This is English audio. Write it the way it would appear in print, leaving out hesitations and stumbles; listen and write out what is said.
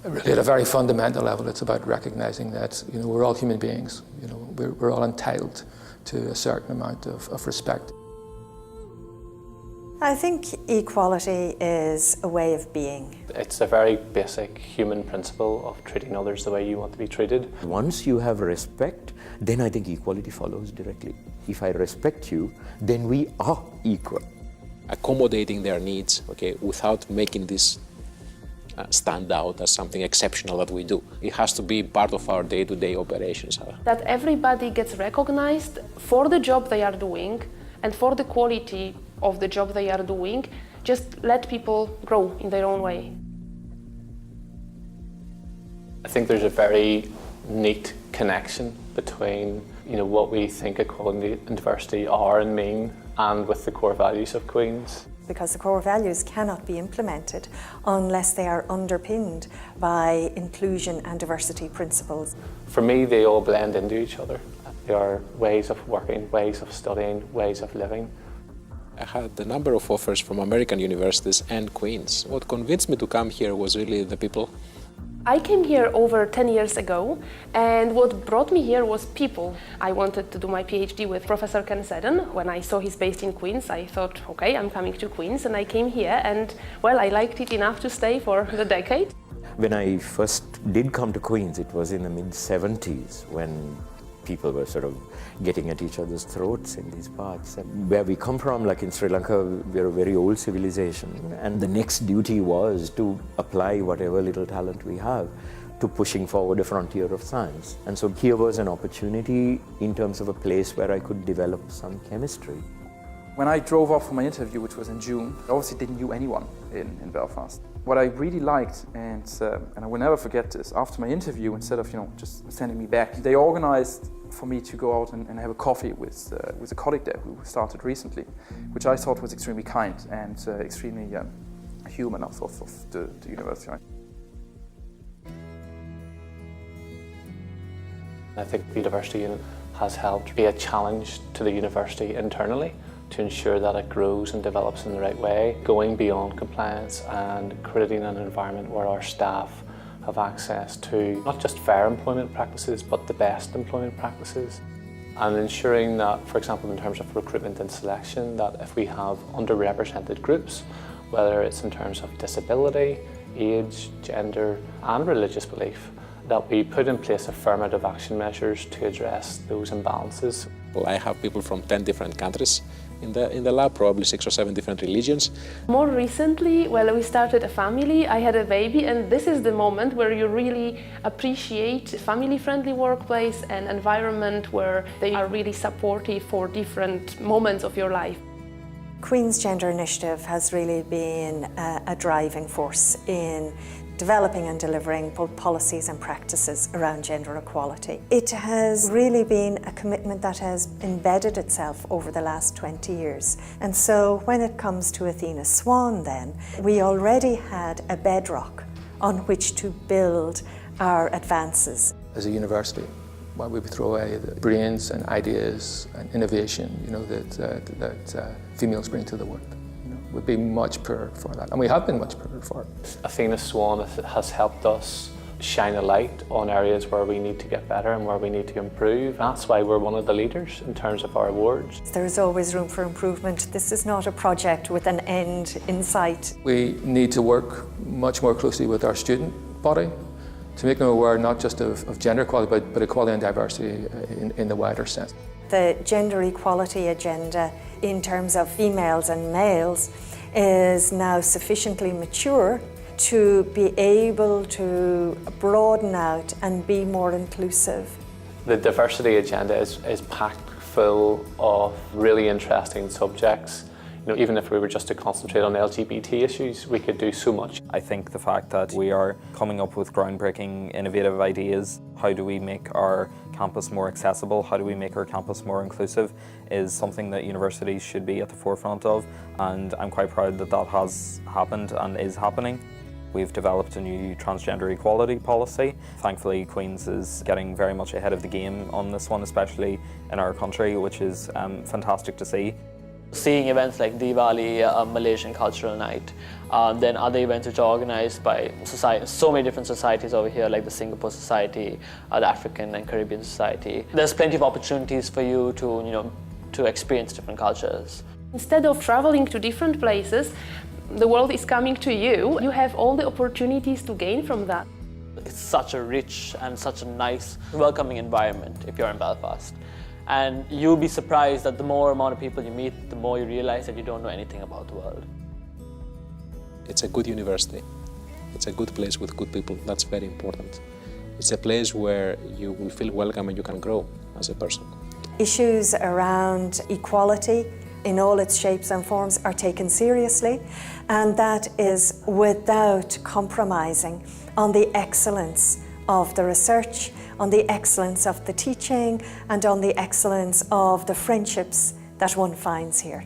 Really, at a very fundamental level, it's about recognising that we're all human beings. We're all entitled to a certain amount of respect. I think equality is a way of being. It's a very basic human principle of treating others the way you want to be treated. Once you have respect, then I think equality follows directly. If I respect you, then we are equal. Accommodating their needs, okay, without making this stand out as something exceptional that we do. It has to be part of our day-to-day operations. That everybody gets recognized for the job they are doing and for the quality of the job they are doing. Just let people grow in their own way. I think there's a very neat connection between what we think equality and diversity are and mean, and with the core values of Queen's. Because the core values cannot be implemented unless they are underpinned by inclusion and diversity principles. For me, they all blend into each other. They are ways of working, ways of studying, ways of living. I had a number of offers from American universities and Queen's. What convinced me to come here was really the people. I came here over 10 years ago, and what brought me here was people. I wanted to do my PhD with Professor Ken Seddon. When I saw he's based in Queen's, I thought, okay, I'm coming to Queen's, and I came here, and well, I liked it enough to stay for the decade. When I first did come to Queen's, it was in the mid-70s when people were sort of getting at each other's throats in these parts. And where we come from, like in Sri Lanka, we're a very old civilization, and the next duty was to apply whatever little talent we have to pushing forward a frontier of science. And so here was an opportunity in terms of a place where I could develop some chemistry. When I drove off for my interview, which was in June, I obviously didn't know anyone in Belfast. What I really liked, and I will never forget this, after my interview, instead of just sending me back, they organized for me to go out and have a coffee with a colleague there who started recently, which I thought was extremely kind and extremely human of the university. I think the diversity unit has helped be a challenge to the university internally to ensure that it grows and develops in the right way, going beyond compliance and creating an environment where our staff have access to not just fair employment practices, but the best employment practices. And ensuring that, for example, in terms of recruitment and selection, that if we have underrepresented groups, whether it's in terms of disability, age, gender, and religious belief, that we put in place affirmative action measures to address those imbalances. Well, I have people from 10 different countries in the lab, probably 6 or 7 different religions. More recently, well, we started a family, I had a baby, and this is the moment where you really appreciate a family-friendly workplace and environment where they are really supportive for different moments of your life. Queen's Gender Initiative has really been a driving force in developing and delivering both policies and practices around gender equality. It has really been a commitment that has embedded itself over the last 20 years. And so when it comes to Athena Swan then, we already had a bedrock on which to build our advances. As a university, why would we throw away the brains and ideas and innovation that females bring to the world? Would be much poorer for that, and we have been much poorer for it. Athena Swan has helped us shine a light on areas where we need to get better and where we need to improve. That's why we're one of the leaders in terms of our awards. There's always room for improvement. This is not a project with an end in sight. We need to work much more closely with our student body to make them aware not just of gender equality, but equality and diversity in the wider sense. The gender equality agenda in terms of females and males is now sufficiently mature to be able to broaden out and be more inclusive. The diversity agenda is packed full of really interesting subjects. Even if we were just to concentrate on LGBT issues, we could do so much. I think the fact that we are coming up with groundbreaking, innovative ideas, how do we make our campus more accessible, how do we make our campus more inclusive, is something that universities should be at the forefront of, and I'm quite proud that that has happened and is happening. We've developed a new transgender equality policy. Thankfully, Queen's is getting very much ahead of the game on this one, especially in our country, which is fantastic to see. Seeing events like Diwali, a Malaysian cultural night, then other events which are organized by so many different societies over here, like the Singapore Society, the African and Caribbean Society. There's plenty of opportunities for you to experience different cultures. Instead of traveling to different places, the world is coming to you. You have all the opportunities to gain from that. It's such a rich and such a nice, welcoming environment if you're in Belfast. And you'll be surprised that the more amount of people you meet, the more you realize that you don't know anything about the world. It's a good university. It's a good place with good people. That's very important. It's a place where you will feel welcome and you can grow as a person. Issues around equality in all its shapes and forms are taken seriously, and that is without compromising on the excellence of the research, on the excellence of the teaching, and on the excellence of the friendships that one finds here.